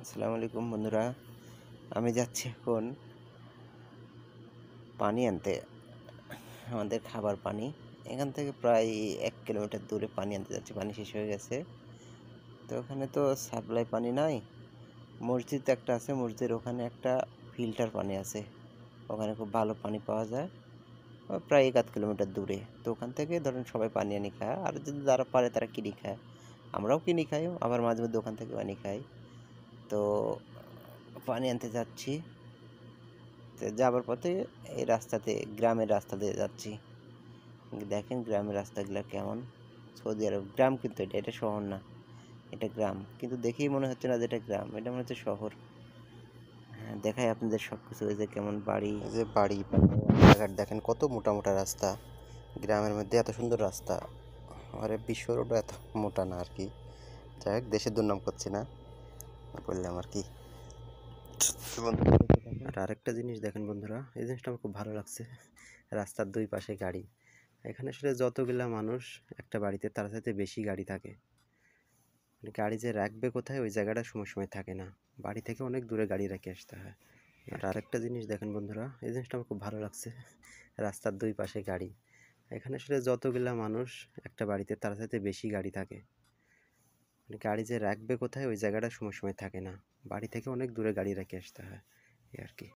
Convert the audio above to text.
আসসালামু আলাইকুম বন্ধুরা। আমি যাচ্ছি এখন পানি আনতে, আমাদের খাবার পানি। এখান থেকে প্রায় ১ কিলোমিটার দূরে পানি আনতে যাচ্ছি। পানি শেষ হয়ে গেছে। তো ওখানে তো সাপ্লাই পানি নাই। মসজিদ একটা আছে, মসজিদের ওখানে একটা ফিল্টার পানি আছে। ওখানে খুব ভালো পানি পাওয়া যায়। প্রায় ১/২ কিলোমিটার দূরে। তো ওখান থেকে ধরেন সবাই পানি আনি খায়। আর যদি যারা পারে তারা কিনে খায়। আমরাও কিনে খাই, আবার মাঝে মধ্যে ওখান থেকে পানি খাই। তো পানি আনতে যাচ্ছি। তো যাবার পথে এই রাস্তাতে, গ্রামের রাস্তা দিয়ে যাচ্ছি। দেখেন গ্রামের রাস্তাগুলো কেমন। সৌদি আরব গ্রাম, কিন্তু এটা শহর না, এটা গ্রাম। কিন্তু দেখেই মনে হচ্ছে না যে এটা গ্রাম, এটা মনে হচ্ছে শহর। হ্যাঁ, দেখাই আপনাদের সব কিছু। এই যে কেমন বাড়ি, এই যে বাড়ি, রাস্তাঘাট দেখেন কত মোটা মোটা রাস্তা। গ্রামের মধ্যে এত সুন্দর রাস্তা, আর বিশ্ব রোডও এত মোটা না আর কি। যাই হোক, দেশের দুর্নাম করছি না, বললাম আর কি। আর আরেকটা জিনিস দেখেন বন্ধুরা, এই জিনিসটা আমার খুব ভালো লাগছে। রাস্তার দুই পাশে গাড়ি। এখানে আসলে যতগুলা মানুষ একটা বাড়িতে, তার সাথে বেশি গাড়ি থাকে। মানে গাড়ি যে রাখবে কোথায়, ওই জায়গাটা সময় সময় থাকে না। বাড়ি থেকে অনেক দূরে গাড়ি রেখে আসতে হয়। আর আরেকটা জিনিস দেখেন বন্ধুরা, এই জিনিসটা আমার খুব ভালো লাগছে। রাস্তার দুই পাশে গাড়ি। এখানে আসলে যতগুলা মানুষ একটা বাড়িতে, তার সাথে বেশি গাড়ি থাকে। মানে গাড়ি যে রাখবে কোথায়, ওই জায়গাটা সময় সময় থাকে না। বাড়ি থেকে অনেক দূরে গাড়ি রেখে আসতে হয়, এই আর কি।